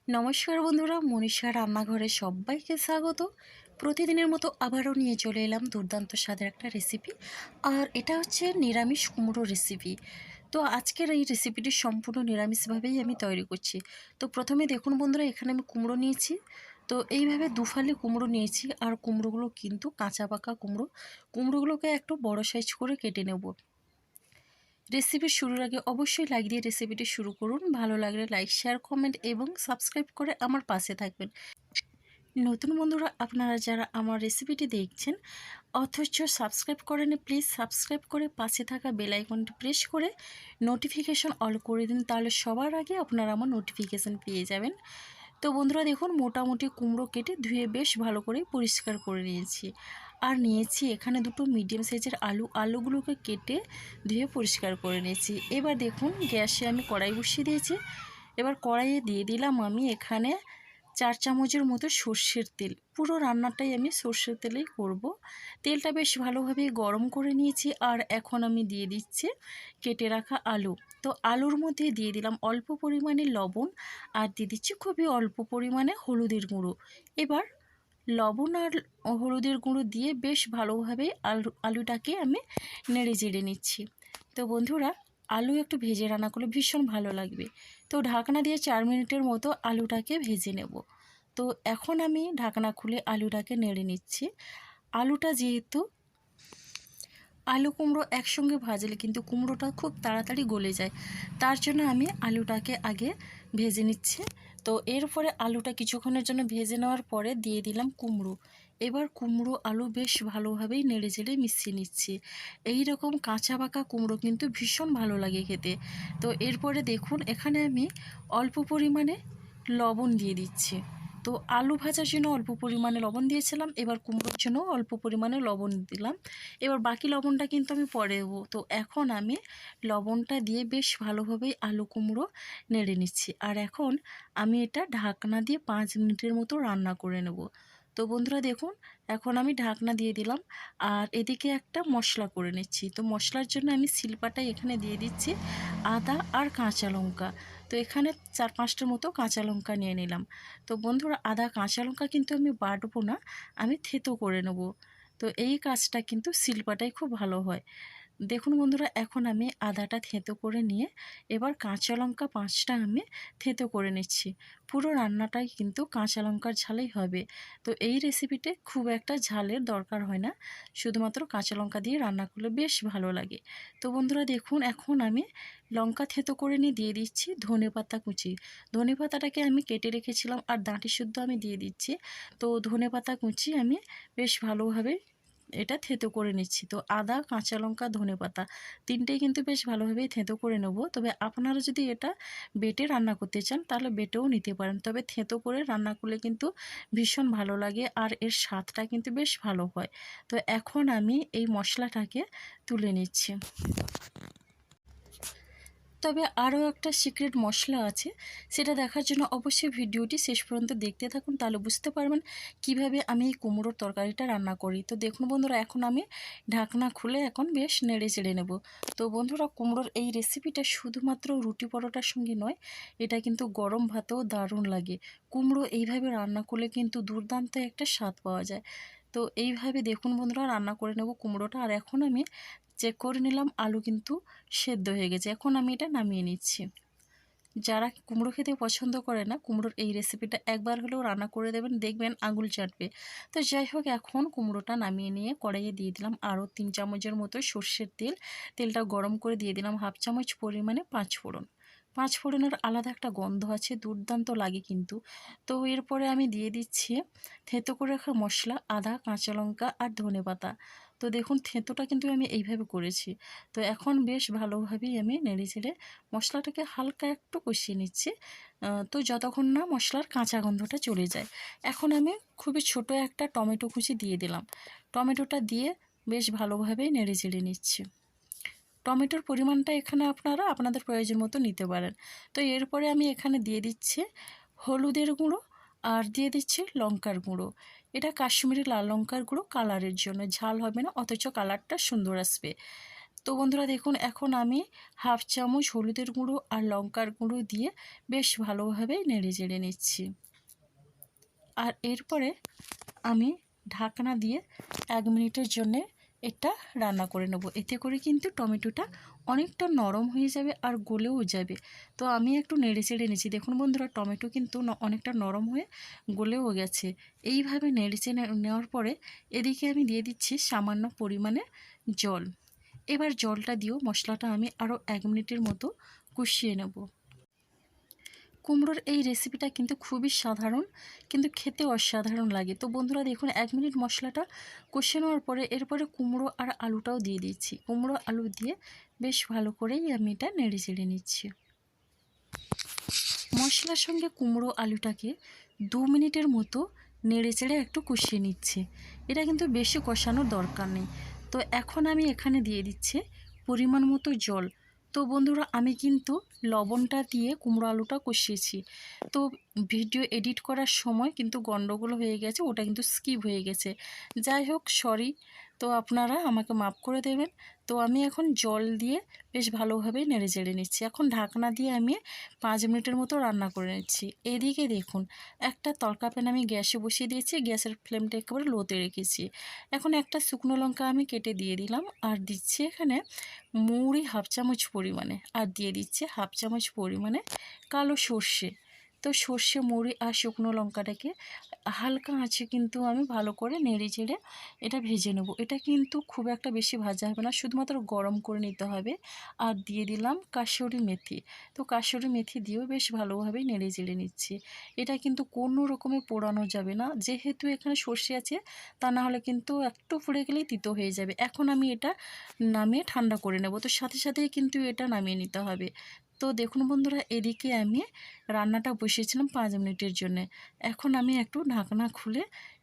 নমস্কার বন্ধুরা, মনীষা রান্নাঘরে সবাইকে স্বাগত। প্রতিদিনের মতো আবারও নিয়ে চলে এলাম দুর্দান্ত স্বাদের একটা রেসিপি। আর এটা হচ্ছে নিরামিষ কুমড়ো রেসিপি। তো আজকের এই রেসিপিটি সম্পূর্ণ নিরামিষভাবেই আমি তৈরি করছি। তো প্রথমে দেখুন বন্ধুরা, এখানে আমি কুমড়ো নিয়েছি। তো এইভাবে দুফালি কুমড়ো নিয়েছি, আর কুমড়োগুলো কিন্তু কাঁচা পাকা কুমড়ো। কুমড়োগুলোকে একটু বড় সাইজ করে কেটে নেব। রেসিপি শুরুর আগে অবশ্যই লাইক দিয়ে রেসিপিটি শুরু করুন। ভালো লাগলে লাইক, শেয়ার, কমেন্ট এবং সাবস্ক্রাইব করে আমার পাশে থাকবেন। নতুন বন্ধুরা আপনারা যারা আমার রেসিপিটি দেখছেন অথচ সাবস্ক্রাইব করেনি, প্লিজ সাবস্ক্রাইব করে পাশে থাকা বেল আইকনটি প্রেস করে নোটিফিকেশন অল করে দিন, তাহলে সবার আগে আপনারা আমার নোটিফিকেশান পেয়ে যাবেন। তো বন্ধুরা দেখুন, মোটামুটি কুমড়ো কেটে ধুয়ে বেশ ভালো করে পরিষ্কার করে নিয়েছি। আর নিয়েছি এখানে দুটো মিডিয়াম সাইজের আলুগুলোকে কেটে ধুয়ে পরিষ্কার করে নিয়েছি। এবার দেখুন, গ্যাসে আমি কড়াই বসিয়ে দিয়েছি। এবার কড়াইয়ে দিয়ে দিলাম আমি এখানে 4 চামচের মতো সর্ষের তেল। পুরো রান্নাটাই আমি সর্ষের তেলেই করব। তেলটা বেশ ভালোভাবে গরম করে নিয়েছি। আর এখন আমি দিয়ে দিচ্ছি কেটে রাখা আলু। তো আলুর মধ্যে দিয়ে দিলাম অল্প পরিমাণে লবণ, আর দিয়ে দিচ্ছি খুবই অল্প পরিমাণে হলুদের গুঁড়ো। এবার লবণ আর হলুদের গুঁড়ো দিয়ে বেশ ভালোভাবে আলুটাকে আমি নেড়ে চেড়ে নিচ্ছি। তো বন্ধুরা, আলু একটু ভেজে রান্না করলে ভীষণ ভালো লাগবে। তো ঢাকনা দিয়ে 4 মিনিটের মতো আলুটাকে ভেজে নেব। তো এখন আমি ঢাকনা খুলে আলুটাকে নেড়ে নিচ্ছি। আলুটা যেহেতু আলু কুমড়ো একসঙ্গে ভাজলে কিন্তু কুমড়োটা খুব তাড়াতাড়ি গলে যায়, তার জন্য আমি আলুটাকে আগে ভেজে নিচ্ছি। তো এরপরে আলুটা কিছুক্ষণের জন্য ভেজে নেওয়ার পরে দিয়ে দিলাম কুমড়ো। এবার কুমড়ো আলু বেশ ভালোভাবেই নেড়ে চেড়ে মিশিয়ে নিচ্ছি। এই রকম কাঁচা পাকা কুমড়ো কিন্তু ভীষণ ভালো লাগে খেতে। তো এরপরে দেখুন, এখানে আমি অল্প পরিমাণে লবণ দিয়ে দিচ্ছি। তো আলু ভাজার জন্য অল্প পরিমাণে লবণ দিয়েছিলাম, এবার কুমড়োর জন্য অল্প পরিমাণে লবণ দিলাম। এবার বাকি লবণটা কিন্তু আমি পরে দেবো। তো এখন আমি লবণটা দিয়ে বেশ ভালোভাবেই আলু কুমড়ো নেড়ে নিচ্ছি। আর এখন আমি এটা ঢাকনা দিয়ে 5 মিনিটের মতো রান্না করে নেব। তো বন্ধুরা দেখুন, এখন আমি ঢাকনা দিয়ে দিলাম। আর এদিকে একটা মশলা করে নিচ্ছি। তো মশলার জন্য আমি শিলপাটায় এখানে দিয়ে দিচ্ছি আদা আর কাঁচা লঙ্কা। তো এখানে 4-5টার মতো কাঁচা লঙ্কা নিয়ে নিলাম। তো বন্ধুরা, আদা কাঁচা লঙ্কা কিন্তু আমি বাটবো না, আমি থেতো করে নেব। তো এই কাজটা কিন্তু শিলপাটায় খুব ভালো হয়। দেখুন বন্ধুরা, এখন আমি আদাটা থেঁতো করে নিয়ে এবার কাঁচা লঙ্কা 5টা আমি থেঁতো করে নিচ্ছি। পুরো রান্নাটাই কিন্তু কাঁচা লঙ্কার ঝালেই হবে। তো এই রেসিপিতে খুব একটা ঝালের দরকার হয় না, শুধুমাত্র কাঁচা লঙ্কা দিয়ে রান্না করলে বেশ ভালো লাগে। তো বন্ধুরা দেখুন, এখন আমি লঙ্কা থেঁতো করে নিয়ে দিয়ে দিচ্ছি ধনেপাতা কুচি। ধনেপাতাটাকে আমি কেটে রেখেছিলাম, আর ডাঁটি শুদ্ধ আমি দিয়ে দিচ্ছি। তো ধনেপাতা কুচি আমি বেশ ভালোভাবে এটা থেঁতো করে নিচ্ছি। তো আদা, কাঁচা লঙ্কা, ধনেপাতা 3টেই কিন্তু বেশ ভালোভাবেই থেঁতো করে নেব। তবে আপনারা যদি এটা বেটে রান্না করতে চান তাহলে বেটেও নিতে পারেন, তবে থেঁতো করে রান্না করলে কিন্তু ভীষণ ভালো লাগে, আর এর স্বাদটা কিন্তু বেশ ভালো হয়। তো এখন আমি এই মশলাটাকে তুলে নিচ্ছি। তবে আরও একটা সিক্রেট মশলা আছে, সেটা দেখার জন্য অবশ্যই ভিডিওটি শেষ পর্যন্ত দেখতে থাকুন, তাহলে বুঝতে পারবেন কিভাবে আমি এই কুমড়োর তরকারিটা রান্না করি। তো দেখুন বন্ধুরা, এখন আমি ঢাকনা খুলে এখন বেশ নেড়ে চেড়ে নেব। তো বন্ধুরা, কুমড়োর এই রেসিপিটা শুধুমাত্র রুটি পরোটার সঙ্গে নয়, এটা কিন্তু গরম ভাতেও দারুণ লাগে। কুমড়ো এইভাবে রান্না করলে কিন্তু দুর্দান্ত একটা স্বাদ পাওয়া যায়। তো এইভাবে দেখুন বন্ধুরা, রান্না করে নেব কুমড়োটা। আর এখন আমি চেক করে নিলাম আলু কিন্তু সেদ্ধ হয়ে গেছে। এখন আমি এটা নামিয়ে নিচ্ছি। যারা কুমড়ো খেতে পছন্দ করে না, কুমড়োর এই রেসিপিটা একবার হলেও রান্না করে দেবেন, দেখবেন আঙুল চাটবে। তো যাই হোক, এখন কুমড়োটা নামিয়ে নিয়ে কড়াইয়ে দিয়ে দিলাম আরও 3 চামচের মতো সর্ষের তেল। তেলটা গরম করে দিয়ে দিলাম 1/2 চামচ পরিমাণে 5 ফোড়ন। 5 ফোড়নের আলাদা একটা গন্ধ আছে, দুর্দান্ত লাগে কিন্তু। তো এরপরে আমি দিয়ে দিচ্ছি থেঁতো করে রাখা মশলা, আদা, কাঁচা লঙ্কা আর ধনেপাতা। তো দেখুন, থেঁতোটা কিন্তু আমি এইভাবে করেছি। তো এখন বেশ ভালোভাবেই আমি নেড়েচেড়ে মশলাটাকে হালকা একটু কষিয়ে নিচ্ছি। তো যতক্ষণ না মশলার কাঁচা গন্ধটা চলে যায়। এখন আমি খুবই ছোট একটা টমেটো কুচি দিয়ে দিলাম। টমেটোটা দিয়ে বেশ ভালোভাবে নেড়েচেড়ে নিচ্ছি। টমেটোর পরিমাণটা এখানে আপনারা আপনাদের প্রয়োজন মতো নিতে পারেন। তো এরপরে আমি এখানে দিয়ে দিচ্ছি হলুদের গুঁড়ো, আর দিয়ে দিচ্ছি লঙ্কার গুঁড়ো। এটা কাশ্মীরি লাল লঙ্কার গুঁড়ো, কালারের জন্য, ঝাল হবে না অথচ কালারটা সুন্দর আসবে। তো বন্ধুরা দেখুন, এখন আমি হাফ চামচ হলুদের গুঁড়ো আর লঙ্কার গুঁড়ো দিয়ে বেশ ভালোভাবে নেড়ে চেড়ে নিচ্ছি। আর এরপরে আমি ঢাকনা দিয়ে 1 মিনিটের জন্যে এটা রান্না করে নেব। এতে করে কিন্তু টমেটোটা অনেকটা নরম হয়ে যাবে আর গলেও যাবে। তো আমি একটু নেড়ে চেড়ে নিচ্ছি। দেখুন বন্ধুরা, টমেটো কিন্তু অনেকটা নরম হয়ে গলেও গেছে। এইভাবে নেড়ে চেড়ে নেওয়ার পরে এদিকে আমি দিয়ে দিচ্ছি সামান্য পরিমাণে জল। এবার জলটা দিয়েও মশলাটা আমি আরও 1 মিনিটের মতো কষিয়ে নেব। কুমড়োর এই রেসিপিটা কিন্তু খুবই সাধারণ, কিন্তু খেতে অসাধারণ লাগে। তো বন্ধুরা দেখুন, 1 মিনিট মশলাটা কষিয়ে নেওয়ার পরে এরপরে কুমড়ো আর আলুটাও দিয়ে দিচ্ছি। কুমড়ো আলু দিয়ে বেশ ভালো করেই আমি এটা নেড়ে চেড়ে নিচ্ছি। মশলার সঙ্গে কুমড়ো আলুটাকে 2 মিনিটের মতো নেড়ে চেড়ে একটু কষিয়ে নিচ্ছি। এটা কিন্তু বেশি কষানোর দরকার নেই। তো এখন আমি এখানে দিয়ে দিচ্ছি পরিমাণ মতো জল। তো বন্ধুরা, আমি কিন্তু লবণটা দিয়ে কুমড়ো আলুটা কষিয়েছি। তো ভিডিও এডিট করার সময় কিন্তু গন্ডগোল হয়ে গেছে, ওটা কিন্তু স্কিপ হয়ে গেছে। যাই হোক, সরি। তো আপনারা আমাকে মাফ করে দেবেন। তো আমি এখন জল দিয়ে বেশ ভালোভাবে নেড়ে চেড়ে নিচ্ছি। এখন ঢাকনা দিয়ে আমি 5 মিনিটের মতো রান্না করে নিচ্ছি। এদিকে দেখুন, একটা তড়কা প্যান আমি গ্যাসে বসিয়ে দিয়েছি। গ্যাসের ফ্লেমটা একেবারে লোতে রেখেছি। এখন একটা শুকনো লঙ্কা আমি কেটে দিয়ে দিলাম আর দিচ্ছি এখানে মৌরি হাফ চামচ পরিমাণে, আর দিয়ে দিচ্ছি হাফ চামচ পরিমাণে কালো সর্ষে। তো সর্ষে, মৌরি আর শুকনো লঙ্কাটাকে হালকা আঁচে কিন্তু আমি ভালো করে নেড়ে চেড়ে এটা ভেজে নেব। এটা কিন্তু খুব একটা বেশি ভাজা হবে না, শুধুমাত্র গরম করে নিতে হবে। আর দিয়ে দিলাম কাসুরি মেথি। তো কাসুরি মেথি দিয়েও বেশ ভালোভাবে নেড়ে চেড়ে নিচ্ছি। এটা কিন্তু কোনো রকমে পোড়ানো যাবে না, যেহেতু এখানে সর্ষে আছে, তা না হলে কিন্তু একটু পুড়ে গেলেই তিতো হয়ে যাবে। এখন আমি এটা নামিয়ে ঠান্ডা করে নেব। তো সাথে সাথেই কিন্তু এটা নামিয়ে নিতে হবে। তো দেখুন বন্ধুরা, এদিকে আমি রান্নাটা বসিয়েছিলাম 5 মিনিটের জন্যে। এখন আমি একটু ঢাকনা খুলে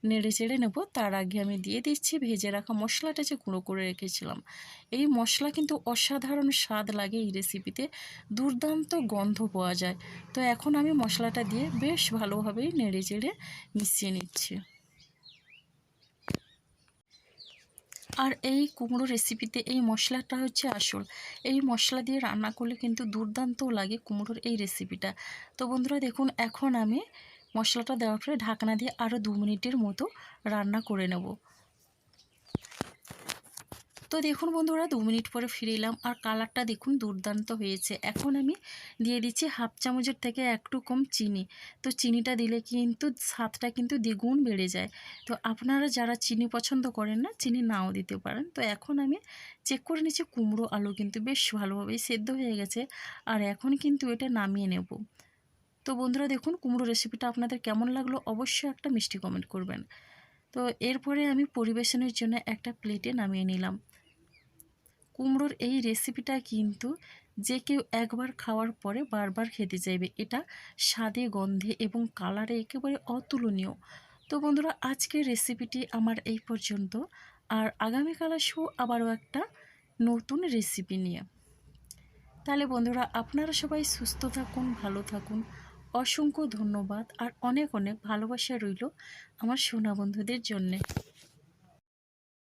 নেড়ে চেড়ে নেব। তার আগে আমি দিয়ে দিচ্ছি ভেজে রাখা মশলাটা যে গুঁড়ো করে রেখেছিলাম। এই মশলা কিন্তু অসাধারণ স্বাদ লাগে এই রেসিপিতে, দুর্দান্ত গন্ধ পাওয়া যায়। তো এখন আমি মশলাটা দিয়ে বেশ ভালোভাবেই নেড়ে চেড়ে মিশিয়ে নিচ্ছি। আর এই কুমড়ো রেসিপিতে এই মশলাটা হচ্ছে আসল। এই মশলা দিয়ে রান্না করলে কিন্তু দুর্দান্ত লাগে কুমড়োর এই রেসিপিটা। তো বন্ধুরা দেখুন, এখন আমি মশলাটা দেওয়ার পরে ঢাকনা দিয়ে আরও 2 মিনিটের মতো রান্না করে নেব। তো দেখুন বন্ধুরা, 2 মিনিট পরে ফিরে এলাম আর কালারটা দেখুন দুর্দান্ত হয়েছে। এখন আমি দিয়ে দিচ্ছি হাফ চামচের থেকে একটু কম চিনি। তো চিনিটা দিলে কিন্তু স্বাদটা কিন্তু দ্বিগুণ বেড়ে যায়। তো আপনারা যারা চিনি পছন্দ করেন না, চিনি নাও দিতে পারেন। তো এখন আমি চেক করে নিচ্ছি কুমড়ো আলু কিন্তু বেশ ভালোভাবেই সেদ্ধ হয়ে গেছে। আর এখন কিন্তু এটা নামিয়ে নেব। তো বন্ধুরা দেখুন, কুমড়ো রেসিপিটা আপনাদের কেমন লাগলো অবশ্যই একটা মিষ্টি কমেন্ট করবেন। তো এরপরে আমি পরিবেশনের জন্য একটা প্লেটে নামিয়ে নিলাম। কুমড়োর এই রেসিপিটা কিন্তু যে কেউ একবার খাওয়ার পরে বারবার খেতে চাইবে। এটা স্বাদে, গন্ধে এবং কালারে একেবারে অতুলনীয়। তো বন্ধুরা, আজকের রেসিপিটি আমার এই পর্যন্ত। আর আগামীকাল আসবো আবারও একটা নতুন রেসিপি নিয়ে। তাহলে বন্ধুরা, আপনারা সবাই সুস্থ থাকুন, ভালো থাকুন। অসংখ্য ধন্যবাদ আর অনেক অনেক ভালোবাসা রইল আমার সোনা বন্ধুদের জন্যে।